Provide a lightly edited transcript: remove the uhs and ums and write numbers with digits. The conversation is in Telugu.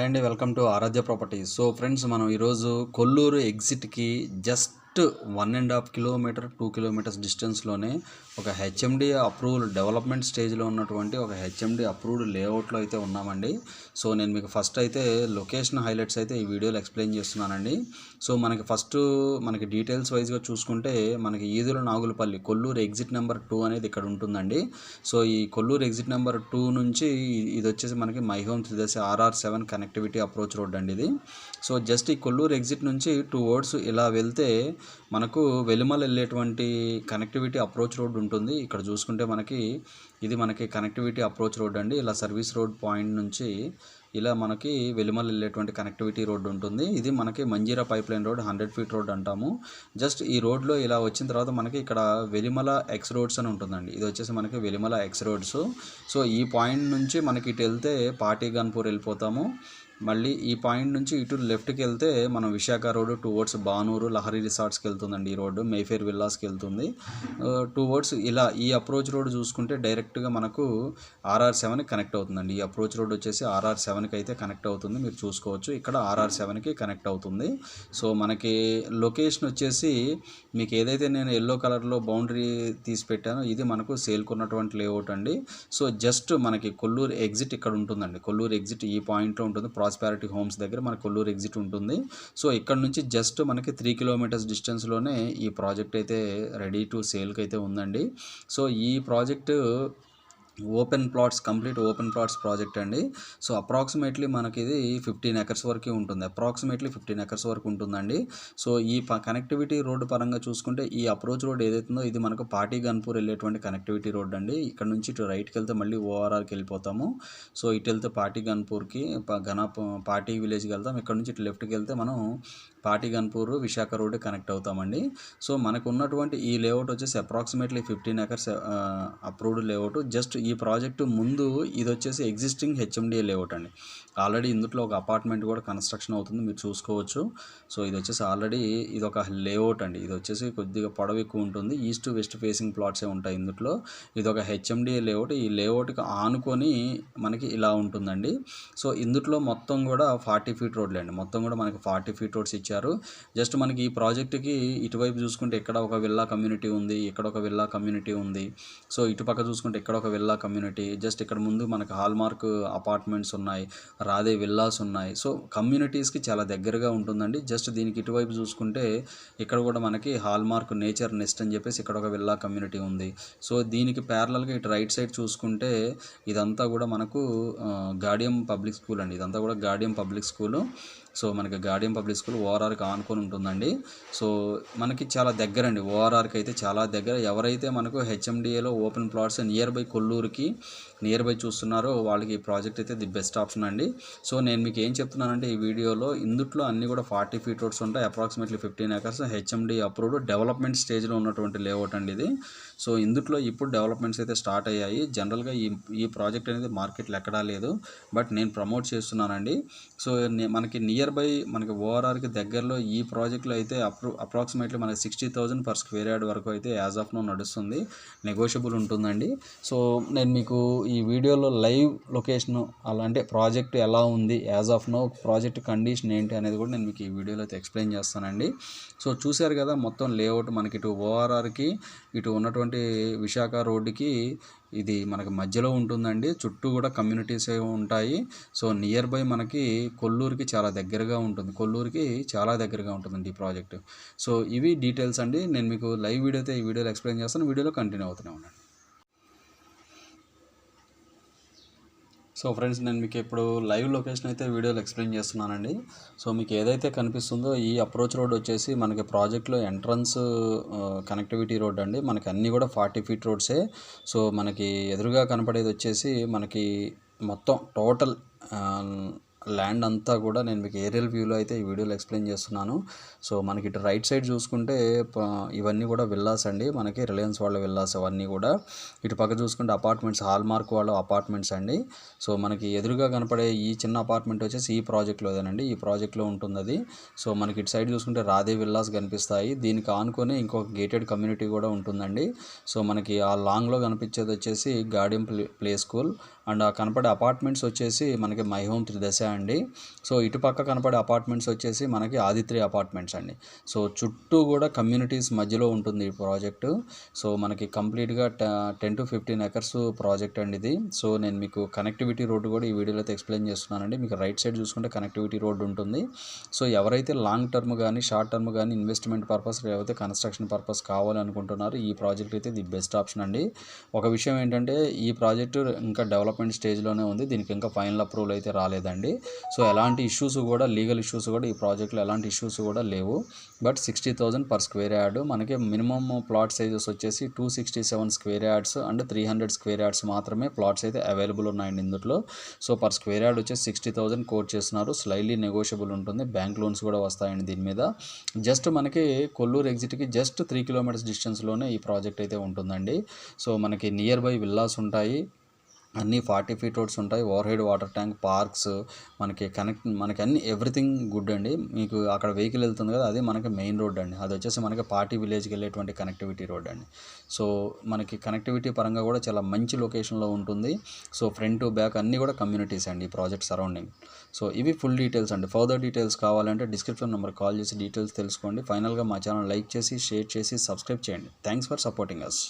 హాయ్ అండి, welcome to Aaradhya properties. So friends, మనం ఈరోజు కొల్లూరు ఎగ్జిట్కి జస్ట్ 1.5 కిలోమీటర్ 2 కిలోమీటర్స్ డిస్టెన్స్లోనే ఒక హెచ్ఎండి అప్రూవ్డ్ డెవలప్మెంట్ స్టేజ్లో ఉన్నటువంటి ఒక హెచ్ఎండి అప్రూవ్డ్ లేఅవుట్లో అయితే ఉన్నామండి. సో నేను మీకు ఫస్ట్ అయితే లొకేషన్ హైలైట్స్ అయితే ఈ వీడియోలో ఎక్స్ప్లెయిన్ చేస్తున్నానండి. సో మనకి డీటెయిల్స్ వైజ్గా చూసుకుంటే మనకి ఈదుల నాగులపల్లి కొల్లూరు ఎగ్జిట్ నెంబర్ 2 అనేది ఇక్కడ ఉంటుందండి. సో ఈ కొల్లూరు ఎగ్జిట్ నెంబర్ 2 నుంచి ఇది వచ్చేసి మనకి my home Tridasa RR7 connectivity approach road అండి ఇది. సో జస్ట్ ఈ కొల్లూరు ఎగ్జిట్ నుంచి 2 వర్డ్స్ ఇలా వెళ్తే మనకు వెలిమల వెళ్ళేటువంటి కనెక్టివిటీ అప్రోచ్ రోడ్ ఉంటుంది. ఇక్కడ చూసుకుంటే ఇది మనకి కనెక్టివిటీ అప్రోచ్ రోడ్ అండి. ఇలా సర్వీస్ రోడ్ పాయింట్ నుంచి ఇలా మనకి వెలిమల వెళ్ళేటువంటి కనెక్టివిటీ రోడ్ ఉంటుంది. ఇది మనకి Manjeera pipeline road 100 feet road అంటాము. జస్ట్ ఈ రోడ్లో ఇలా వచ్చిన తర్వాత మనకి ఇక్కడ వెలిమల ఎక్స్ రోడ్స్ అని ఉంటుందండి. ఇది వచ్చేసి మనకి వెలిమల ఎక్స్ రోడ్స్. సో ఈ పాయింట్ నుంచి మనకి ఇటు వెళ్తే పాటిగన్పూర్ వెళ్ళిపోతాము. మళ్ళీ ఈ పాయింట్ నుంచి ఇటు లెఫ్ట్కి వెళ్తే మనం విశాఖ రోడ్డు టువర్డ్స్ బానూరు లహరి రిసార్ట్స్కి వెళ్తుందండి. ఈ రోడ్డు మేఫేర్ విల్లాస్కి వెళ్తుంది. టువర్డ్స్ ఇలా ఈ అప్రోచ్ రోడ్ చూసుకుంటే డైరెక్ట్గా మనకు RR7కి కనెక్ట్ అవుతుందండి. ఈ అప్రోచ్ రోడ్ వచ్చేసి RR7కి అయితే కనెక్ట్ అవుతుంది. మీరు చూసుకోవచ్చు, ఇక్కడ RR7కి కనెక్ట్ అవుతుంది. సో మనకి లొకేషన్ వచ్చేసి మీకు ఏదైతే నేను ఎల్లో కలర్లో బౌండరీ తీసి పెట్టానో ఇది మనకు సేల్కున్నటువంటి లేఅవుట్ అండి. సో జస్ట్ మనకి కొల్లూరు ఎగ్జిట్ ఇక్కడ ఉంటుందండి. కొల్లూరు ఎగ్జిట్ ఈ పాయింట్లో ఉంటుంది. ప్రాస్పారిటీ హోమ్స్ దగ్గర మన కొల్లూరు ఎగ్జిట్ ఉంటుంది. సో ఇక్కడ నుంచి జస్ట్ మనకి 3 కిలోమీటర్స్ డిస్టెన్స్లోనే ఈ ప్రాజెక్ట్ అయితే రెడీ టు సేల్కి అయితే ఉందండి. సో ఈ project open plots, complete open plots project అండి. సో అప్రాక్సిమేట్లీ మనకి ఇది 15 ఎకర్స్ వరకు ఉంటుంది. అప్రాక్సిమేట్లీ 15 ఎకర్స్ వరకు ఉంటుందండి. సో ఈ కనెక్టివిటీ రోడ్డు పరంగా చూసుకుంటే ఈ అప్రోచ్ రోడ్ ఏదైతుందో ఇది మనకు పాటిగన్పూర్ వెళ్ళేటువంటి కనెక్టివిటీ రోడ్ అండి. ఇక్కడ నుంచి ఇటు రైట్కి వెళ్తే మళ్ళీ ORRకి వెళ్ళిపోతాము. సో ఇటు వెళ్తే పాటిగన్పూర్కి పాటి విలేజ్కి వెళ్తాం. ఇక్కడ నుంచి ఇటు లెఫ్ట్కి వెళ్తే మనం పాటిగన్పూర్ విశాఖ రోడ్ కనెక్ట్ అవుతామండి. సో మనకు ఉన్నటువంటి ఈ లేఅవుట్ వచ్చేసి approximately 15 acres approved layout. Just ఈ ప్రాజెక్టు ముందు ఇది వచ్చేసి ఎగ్జిస్టింగ్ హెచ్ఎండిఏ లేఅవుట్ అండి. ఆల్రెడీ ఇందులో ఒక అపార్ట్మెంట్ కూడా కన్స్ట్రక్షన్ అవుతుంది, మీరు చూసుకోవచ్చు. సో ఇది వచ్చేసి ఆల్రెడీ ఇది ఒక లేఅవుట్ అండి. ఇది వచ్చేసి కొద్దిగా పొడవు ఎక్కువ ఉంటుంది. ఈస్ట్ వెస్ట్ ఫేసింగ్ ప్లాట్సే ఉంటాయి ఇందులో. ఇది ఒక హెచ్ఎండిఏ లేఅవుట్. ఈ లేఅవుట్కి ఆనుకొని మనకి ఇలా ఉంటుందండి. సో ఇందులో మొత్తం కూడా 40 ఫీట్ రోడ్లే అండి. మొత్తం కూడా మనకి 40 ఫీట్ రోడ్స్ ఇచ్చారు. జస్ట్ మనకి ఈ ప్రాజెక్టుకి ఇటువైపు చూసుకుంటే ఇక్కడ ఒక విల్లా కమ్యూనిటీ ఉంది, ఇక్కడ ఒక విల్లా కమ్యూనిటీ ఉంది. సో ఇటుపక్క చూసుకుంటే ఇక్కడ ఒక విల్లా కమ్యూనిటీ. జస్ట్ ఇక్కడ ముందు మనకి హాల్మార్క్ అపార్ట్మెంట్స్ ఉన్నాయి, రాధే విల్లాస్ ఉన్నాయి. సో కమ్యూనిటీస్కి చాలా దగ్గరగా ఉంటుందండి. జస్ట్ దీనికి ఇటువైపు చూసుకుంటే ఇక్కడ కూడా మనకి హాల్మార్క్ నేచర్ నెస్ట్ అని చెప్పేసి ఇక్కడ ఒక విల్లా కమ్యూనిటీ ఉంది. సో దీనికి ప్యారలల్గా ఇటు రైట్ సైడ్ చూసుకుంటే ఇదంతా కూడా మనకు గాడియం పబ్లిక్ స్కూల్ అండి. ఇదంతా కూడా గాడియం పబ్లిక్ స్కూలు. సో మనకి గాడియం పబ్లిక్ స్కూల్ ORRకి ఆనుకొని ఉంటుందండి. సో మనకి చాలా దగ్గర అండి, ORRకి అయితే చాలా దగ్గర. ఎవరైతే మనకు హెచ్ఎండిఏలో ఓపెన్ ప్లాట్స్ నియర్ బై కొల్లూరుకి నియర్ బై చూస్తున్నారో వాళ్ళకి ఈ ప్రాజెక్ట్ అయితే ది బెస్ట్ ఆప్షన్ అండి. సో నేను మీకు ఏం చెప్తున్నానంటే ఈ వీడియోలో ఇందులో అన్నీ కూడా 40 ఫీట్ రోడ్స్ ఉంటాయి. Approximately 15 acres HMD approved development స్టేజ్లో ఉన్నటువంటి లేఅవుట్ అండి ఇది. సో ఇందులో ఇప్పుడు డెవలప్మెంట్స్ అయితే స్టార్ట్ అయ్యాయి. జనరల్గా ఈ ప్రాజెక్ట్ అనేది మార్కెట్లో ఎక్కడా లేదు, బట్ నేను ప్రమోట్ చేస్తున్నానండి. సో మనకి నియర్ బై మనకి ORRకి దగ్గరలో ఈ ప్రాజెక్ట్లో అయితే అప్రాక్సిమేట్లీ మనకి 60,000 పర్ స్క్వేర్ యార్డ్ వరకు అయితే యాజ్ ఆఫ్ నో నడుస్తుంది. నెగోషియబుల్ ఉంటుందండి. సో నేను మీకు ఈ వీడియోలో లైవ్ లొకేషన్ అలాంటి ప్రాజెక్ట్ ఎలా ఉంది, as of now project condition ఏంటి అనేది కూడా నేను మీకు ఈ వీడియోలో అయితే ఎక్స్ప్లెయిన్ చేస్తానండి. సో చూశారు కదా, మొత్తం లేఅవుట్ మనకి ఇటు ORRకి ఇటు ఉన్నటువంటి విశాఖ రోడ్డుకి ఇది మనకి మధ్యలో ఉంటుందండి. చుట్టూ కూడా కమ్యూనిటీస్ ఉంటాయి. సో నియర్ బై మనకి కొల్లూరుకి చాలా దగ్గరగా ఉంటుంది. కొల్లూరుకి చాలా దగ్గరగా ఉంటుందండి ఈ ప్రాజెక్టు. సో ఇవి డీటెయిల్స్ అండి. నేను మీకు లైవ్ వీడియో అయితే ఈ వీడియోలో ఎక్స్ప్లెయిన్ చేస్తాను. వీడియోలో కంటిన్యూ అవుతూనే ఉండండి. సో ఫ్రెండ్స్, నేను మీకు ఇప్పుడు లైవ్ లొకేషన్ అయితే వీడియోలో ఎక్స్ప్లెయిన్ చేస్తున్నానండి. సో మీకు ఏదైతే కనిపిస్తుందో ఈ అప్రోచ్ రోడ్ వచ్చేసి మనకి ప్రాజెక్ట్లో ఎంట్రన్స్ కనెక్టివిటీ రోడ్ అండి. మనకి అన్నీ కూడా 40 ఫీట్ రోడ్సే. సో మనకి ఎదురుగా కనపడేది వచ్చేసి మనకి మొత్తం టోటల్ ల్యాండ్ అంతా కూడా నేను మీకు ఏరియల్ వ్యూలో అయితే ఈ వీడియోలో ఎక్స్ప్లెయిన్ చేస్తున్నాను. సో మనకి ఇటు రైట్ సైడ్ చూసుకుంటే ఇవన్నీ కూడా విల్లాస్ అండి. మనకి రిలయన్స్ వాళ్ళ విల్లాస్ అవన్నీ కూడా. ఇటు పక్క చూసుకుంటే అపార్ట్మెంట్స్, హాల్మార్క్ వాళ్ళ అపార్ట్మెంట్స్ అండి. సో మనకి ఎదురుగా కనపడే ఈ చిన్న అపార్ట్మెంట్ వచ్చేసి ఈ ప్రాజెక్ట్లోదేనండి. ఈ ప్రాజెక్ట్లో ఉంటుంది అది. సో మనకి ఇటు సైడ్ చూసుకుంటే రాధే విల్లాస్ కనిపిస్తాయి. దీనికి ఆనుకొని ఇంకొక గేటెడ్ కమ్యూనిటీ కూడా ఉంటుందండి. సో మనకి ఆ లాంగ్లో కనిపించేది వచ్చేసి గాడియం ప్లే స్కూల్. అండ్ ఆ కనపడే అపార్ట్మెంట్స్ వచ్చేసి మనకి మై హోమ్ త్రిదశ అండి. సో ఇటుపక్క కనపడే అపార్ట్మెంట్స్ వచ్చేసి మనకి ఆదిత్రి అపార్ట్మెంట్స్ అండి. సో చుట్టూ కూడా కమ్యూనిటీస్ మధ్యలో ఉంటుంది ఈ ప్రాజెక్టు. సో మనకి కంప్లీట్గా 10 to 15 ఎకర్స్ ప్రాజెక్ట్ అండి ఇది. సో నేను మీకు కనెక్టివిటీ రోడ్డు కూడా ఈ వీడియోలో అయితే ఎక్స్ప్లెయిన్ చేస్తున్నానండి. మీకు రైట్ సైడ్ చూసుకుంటే కనెక్టివిటీ రోడ్డు ఉంటుంది. సో ఎవరైతే లాంగ్ టర్మ్ కానీ షార్ట్ టర్మ్ కానీ ఇన్వెస్ట్మెంట్ పర్పస్ లేకపోతే కన్స్ట్రక్షన్ పర్పస్ కావాలనుకుంటున్నారో ఈ ప్రాజెక్ట్ అయితే ది బెస్ట్ ఆప్షన్ అండి. ఒక విషయం ఏంటంటే ఈ ప్రాజెక్టు ఇంకా డెవలప్మెంట్ స్టేజ్లోనే ఉంది. దీనికి ఇంకా ఫైనల్ అప్రూవల్ అయితే రాలేదండి. సో ఎలాంటి ఇష్యూస్ కూడా లీగల్ ఇష్యూస్ కూడా ఈ ప్రాజెక్ట్లో ఎలాంటి ఇష్యూస్ కూడా లేవు. బట్ 60,000 per square yard మనకి మినిమమ్ ప్లాట్ సైజెస్ వచ్చేసి 267 square yards and 300 square yards మాత్రమే ప్లాట్స్ అయితే అవైలబుల్ ఉన్నాయండి ఇందులో. సో పర్ స్క్వేర్ యార్డ్ వచ్చేసి 60,000 కోట్ చేస్తున్నారు. స్లైడ్లీ నెగోషియబుల్ ఉంటుంది. బ్యాంక్ లోన్స్ కూడా వస్తాయండి దీని మీద. జస్ట్ మనకి కొల్లూరు ఎగ్జిట్కి జస్ట్ 3 kilometers డిస్టెన్స్లోనే ఈ ప్రాజెక్ట్ అయితే ఉంటుందండి. సో మనకి నియర్ బై విల్లాస్ ఉంటాయి, అన్నీ 40 feet రోడ్స్ ఉంటాయి, over head water tank, parks, మనకి అన్ని ఎవ్రీథింగ్ గుడ్ అండి. మీకు అక్కడ వెహికల్ వెళ్తుంది కదా, అది మనకి మెయిన్ రోడ్ అండి. అది వచ్చేసి మనకి పార్టీ విలేజ్కి వెళ్ళేటువంటి కనెక్టివిటీ రోడ్ అండి. సో మనకి కనెక్టివిటీ పరంగా కూడా చాలా మంచి లొకేషన్లో ఉంటుంది. సో ఫ్రంట్ టు బ్యాక్ అన్నీ కూడా కమ్యూనిటీస్ అండి ఈ ప్రాజెక్ట్ సరౌండింగ్. సో ఇవి ఫుల్ డీటెయిల్స్ అండి. ఫర్దర్ డీటెయిల్స్ కావాలంటే డిస్క్రిప్షన్ నెంబర్ కాల్ చేసి డీటెయిల్స్ తెలుసుకోండి. ఫైనల్గా మా ఛానల్ లైక్ చేసి, షేర్ చేసి, సబ్స్క్రైబ్ చేయండి. Thanks for supporting us.